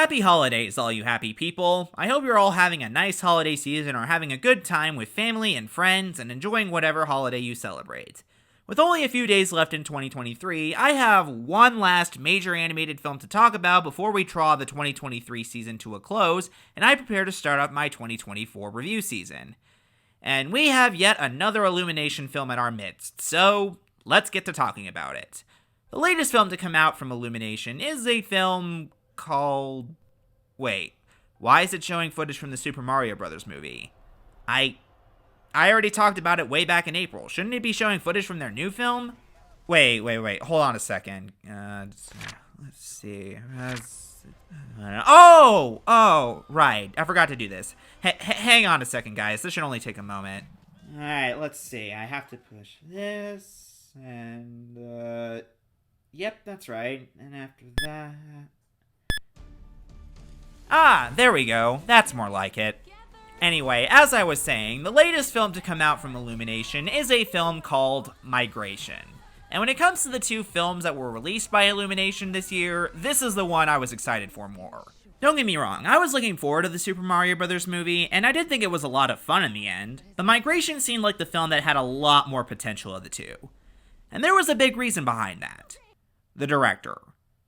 Happy holidays, all you happy people. I hope you're all having a nice holiday season or having a good time with family and friends and enjoying whatever holiday you celebrate. With only a few days left in 2023, I have one last major animated film to talk about before we draw the 2023 season to a close, and I prepare to start up my 2024 review season. And we have yet another Illumination film in our midst, so let's get to talking about it. The latest film to come out from Illumination is a film called... Wait, why is it showing footage from the Super Mario Bros. Movie? I already talked about it way back in April. Shouldn't it be showing footage from their new film? Wait. Hold on a second. Let's see. Right. I forgot to do this. Hang on a second, guys. This should only take a moment. Alright, let's see. I have to push this. And, yep, that's right. And after that... there we go. That's more like it. Anyway, as I was saying, the latest film to come out from Illumination is a film called Migration. And when it comes to the two films that were released by Illumination this year, this is the one I was excited for more. Don't get me wrong, I was looking forward to the Super Mario Bros. Movie, and I did think it was a lot of fun in the end, but Migration seemed like the film that had a lot more potential of the two. And there was a big reason behind that. The director.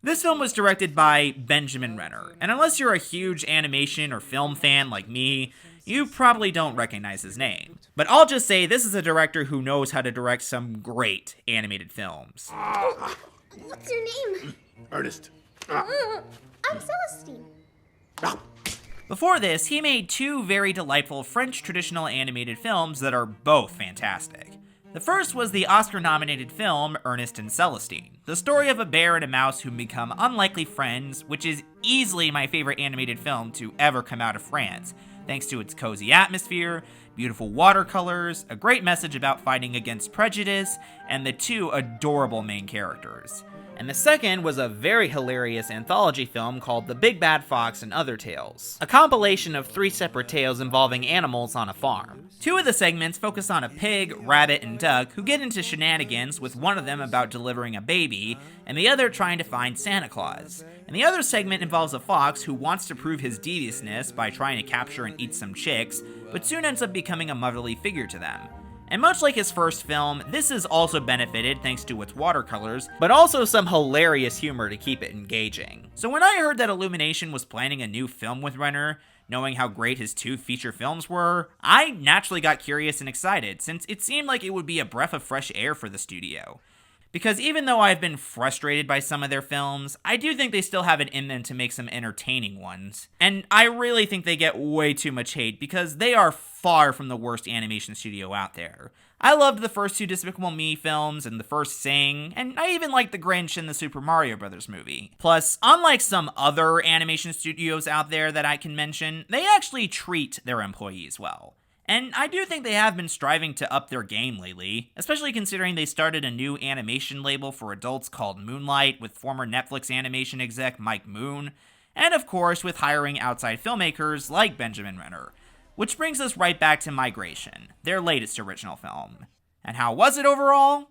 This film was directed by Benjamin Renner, and unless you're a huge animation or film fan like me, you probably don't recognize his name. But I'll just say this is a director who knows how to direct some great animated films. What's your name? Ernest. I'm Celestine. Before this, he made two very delightful French traditional animated films that are both fantastic. The first was the Oscar-nominated film Ernest and Celestine, the story of a bear and a mouse who become unlikely friends, which is easily my favorite animated film to ever come out of France, thanks to its cozy atmosphere, beautiful watercolors, a great message about fighting against prejudice, and the two adorable main characters. And the second was a very hilarious anthology film called The Big Bad Fox and Other Tales, a compilation of 3 separate tales involving animals on a farm. 2 of the segments focus on a pig, rabbit, and duck who get into shenanigans, with one of them about delivering a baby, and the other trying to find Santa Claus. And the other segment involves a fox who wants to prove his deviousness by trying to capture and eat some chicks, but soon ends up becoming a motherly figure to them. And much like his first film, this has also benefited thanks to its watercolors, but also some hilarious humor to keep it engaging. So when I heard that Illumination was planning a new film with Renner, knowing how great his 2 feature films were, I naturally got curious and excited, since it seemed like it would be a breath of fresh air for the studio. Because even though I've been frustrated by some of their films, I do think they still have it in them to make some entertaining ones. And I really think they get way too much hate because they are far from the worst animation studio out there. I loved the first 2 Despicable Me films and the first Sing, and I even liked The Grinch and the Super Mario Bros. Movie. Plus, unlike some other animation studios out there that I can mention, they actually treat their employees well. And I do think they have been striving to up their game lately, especially considering they started a new animation label for adults called Moonlight with former Netflix animation exec Mike Moon, and of course with hiring outside filmmakers like Benjamin Renner. Which brings us right back to Migration, their latest original film. And how was it overall?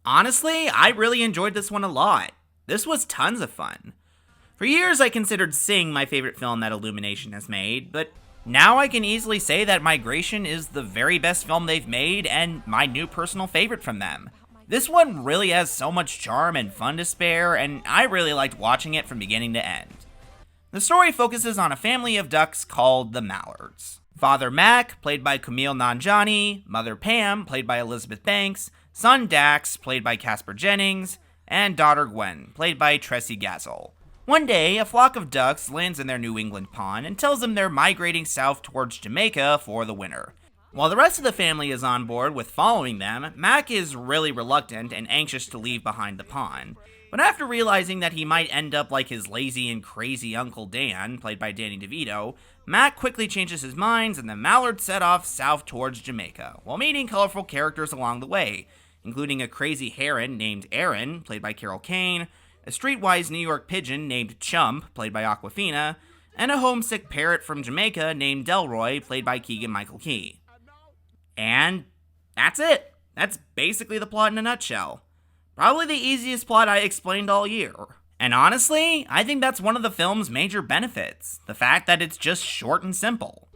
Honestly, I really enjoyed this one a lot. This was tons of fun. For years I considered Sing my favorite film that Illumination has made, but now I can easily say that Migration is the very best film they've made and my new personal favorite from them. This one really has so much charm and fun to spare, and I really liked watching it from beginning to end. The story focuses on a family of ducks called the Mallards. Father Mac, played by Kumail Nanjiani, Mother Pam, played by Elizabeth Banks, son Dax, played by Casper Jennings, and daughter Gwen, played by Tressie Gazzle. One day, a flock of ducks lands in their New England pond and tells them they're migrating south towards Jamaica for the winter. While the rest of the family is on board with following them, Mac is really reluctant and anxious to leave behind the pond. But after realizing that he might end up like his lazy and crazy Uncle Dan, played by Danny DeVito, Mac quickly changes his mind and the Mallards set off south towards Jamaica, while meeting colorful characters along the way, including a crazy heron named Aaron, played by Carol Kane, a streetwise New York pigeon named Chump, played by Awkwafina, and a homesick parrot from Jamaica named Delroy, played by Keegan-Michael Key. And that's it. That's basically the plot in a nutshell. Probably the easiest plot I explained all year. And honestly, I think that's one of the film's major benefits, the fact that it's just short and simple.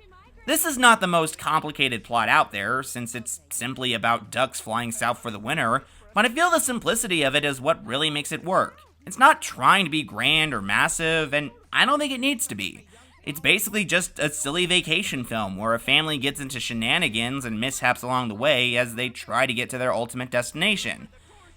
This is not the most complicated plot out there, since it's simply about ducks flying south for the winter, but I feel the simplicity of it is what really makes it work. It's not trying to be grand or massive, and I don't think it needs to be. It's basically just a silly vacation film where a family gets into shenanigans and mishaps along the way as they try to get to their ultimate destination.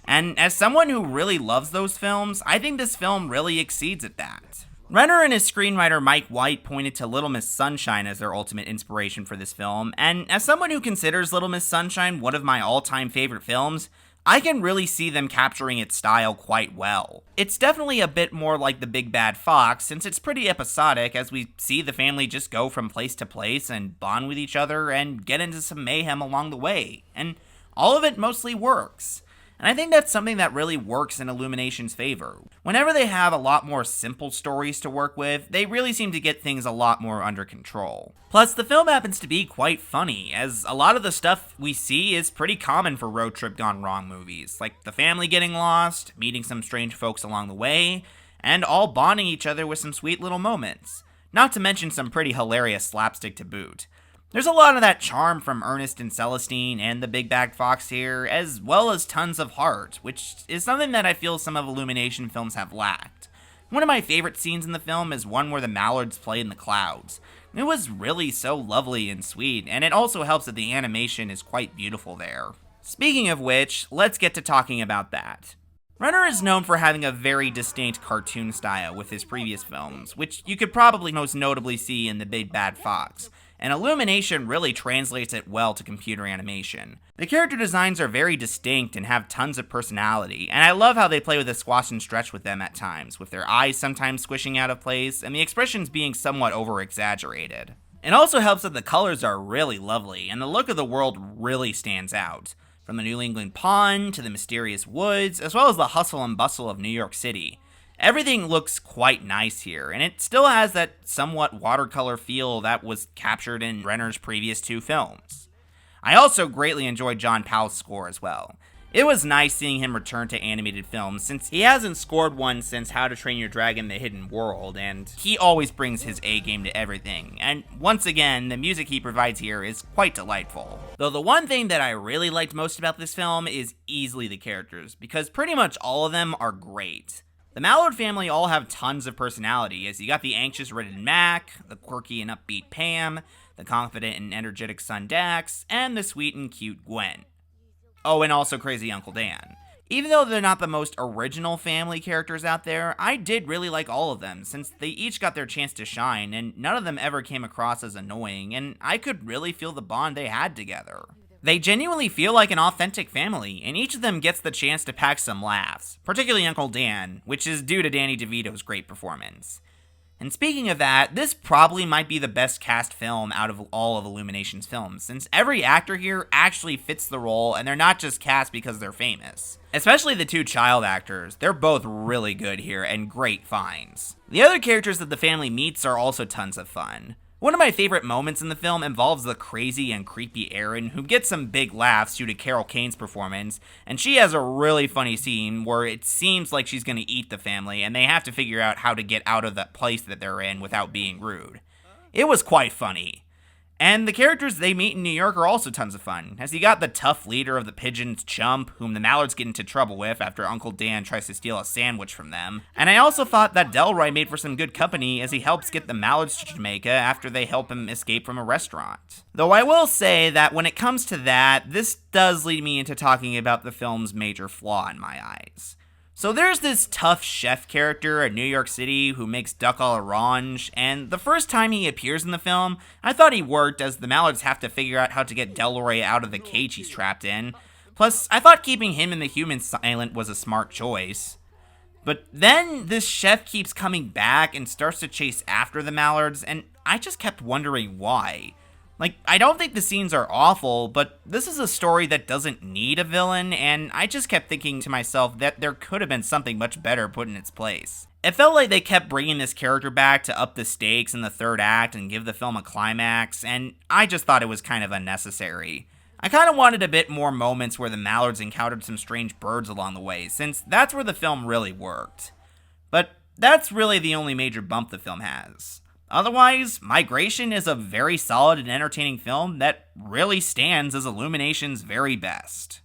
And as someone who really loves those films, I think this film really exceeds at that. Renner and his screenwriter Mike White pointed to Little Miss Sunshine as their ultimate inspiration for this film, and as someone who considers Little Miss Sunshine one of my all-time favorite films, I can really see them capturing its style quite well. It's definitely a bit more like The Big Bad Fox, since it's pretty episodic as we see the family just go from place to place and bond with each other and get into some mayhem along the way, and all of it mostly works. And I think that's something that really works in Illumination's favor. Whenever they have a lot more simple stories to work with, they really seem to get things a lot more under control. Plus, the film happens to be quite funny, as a lot of the stuff we see is pretty common for road trip gone wrong movies, like the family getting lost, meeting some strange folks along the way, and all bonding each other with some sweet little moments. Not to mention some pretty hilarious slapstick to boot. There's a lot of that charm from Ernest and Celestine and the Big Bad Fox here, as well as tons of heart, which is something that I feel some of Illumination films have lacked. One of my favorite scenes in the film is one where the mallards play in the clouds. It was really so lovely and sweet, and it also helps that the animation is quite beautiful there. Speaking of which, let's get to talking about that. Renner is known for having a very distinct cartoon style with his previous films, which you could probably most notably see in The Big Bad Fox, and Illumination really translates it well to computer animation. The character designs are very distinct and have tons of personality, and I love how they play with the squash and stretch with them at times, with their eyes sometimes squishing out of place, and the expressions being somewhat over-exaggerated. It also helps that the colors are really lovely, and the look of the world really stands out. From the New England pond to the mysterious woods, as well as the hustle and bustle of New York City. Everything looks quite nice here, and it still has that somewhat watercolor feel that was captured in Renner's previous two films. I also greatly enjoyed John Powell's score as well. It was nice seeing him return to animated films, since he hasn't scored one since How to Train Your Dragon: The Hidden World, and he always brings his A-game to everything, and once again, the music he provides here is quite delightful. Though the one thing that I really liked most about this film is easily the characters, because pretty much all of them are great. The Mallard family all have tons of personality, as you got the anxious redheaded Mac, the quirky and upbeat Pam, the confident and energetic son Dax, and the sweet and cute Gwen. Oh, and also crazy Uncle Dan. Even though they're not the most original family characters out there, I did really like all of them, since they each got their chance to shine, and none of them ever came across as annoying, and I could really feel the bond they had together. They genuinely feel like an authentic family, and each of them gets the chance to pack some laughs, particularly Uncle Dan, which is due to Danny DeVito's great performance. And speaking of that, this probably might be the best cast film out of all of Illumination's films, since every actor here actually fits the role, and they're not just cast because they're famous. Especially the two child actors, they're both really good here and great finds. The other characters that the family meets are also tons of fun. One of my favorite moments in the film involves the crazy and creepy Erin, who gets some big laughs due to Carol Kane's performance, and she has a really funny scene where it seems like she's gonna eat the family, and they have to figure out how to get out of that place that they're in without being rude. It was quite funny. And the characters they meet in New York are also tons of fun, as you got the tough leader of the pigeons, Chump, whom the Mallards get into trouble with after Uncle Dan tries to steal a sandwich from them. And I also thought that Delroy made for some good company as he helps get the Mallards to Jamaica after they help him escape from a restaurant. Though I will say that when it comes to that, this does lead me into talking about the film's major flaw in my eyes. So there's this tough chef character in New York City who makes duck à l'orange, and the first time he appears in the film, I thought he worked as the Mallards have to figure out how to get Delroy out of the cage he's trapped in. Plus, I thought keeping him and the humans silent was a smart choice. But then this chef keeps coming back and starts to chase after the Mallards, and I just kept wondering why. Like, I don't think the scenes are awful, but this is a story that doesn't need a villain, and I just kept thinking to myself that there could have been something much better put in its place. It felt like they kept bringing this character back to up the stakes in the third act and give the film a climax, and I just thought it was kind of unnecessary. I kind of wanted a bit more moments where the Mallards encountered some strange birds along the way, since that's where the film really worked. That's really the only major bump the film has. Otherwise, Migration is a very solid and entertaining film that really stands as Illumination's very best.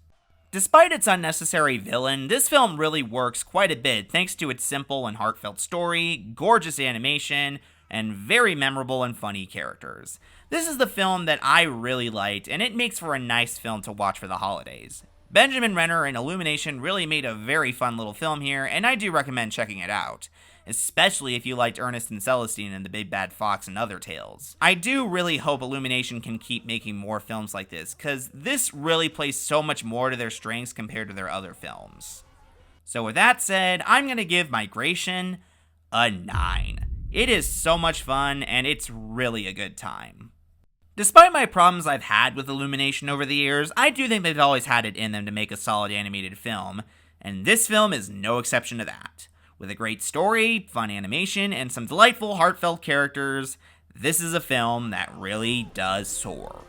Despite its unnecessary villain, this film really works quite a bit thanks to its simple and heartfelt story, gorgeous animation, and very memorable and funny characters. This is the film that I really liked, and it makes for a nice film to watch for the holidays. Benjamin Renner and Illumination really made a very fun little film here, and I do recommend checking it out, especially if you liked Ernest and Celestine and the Big Bad Fox and other tales. I do really hope Illumination can keep making more films like this, because this really plays so much more to their strengths compared to their other films. So with that said, I'm going to give Migration a 9. It is so much fun, and it's really a good time. Despite my problems I've had with Illumination over the years, I do think they've always had it in them to make a solid animated film, and this film is no exception to that. With a great story, fun animation, and some delightful, heartfelt characters, this is a film that really does soar.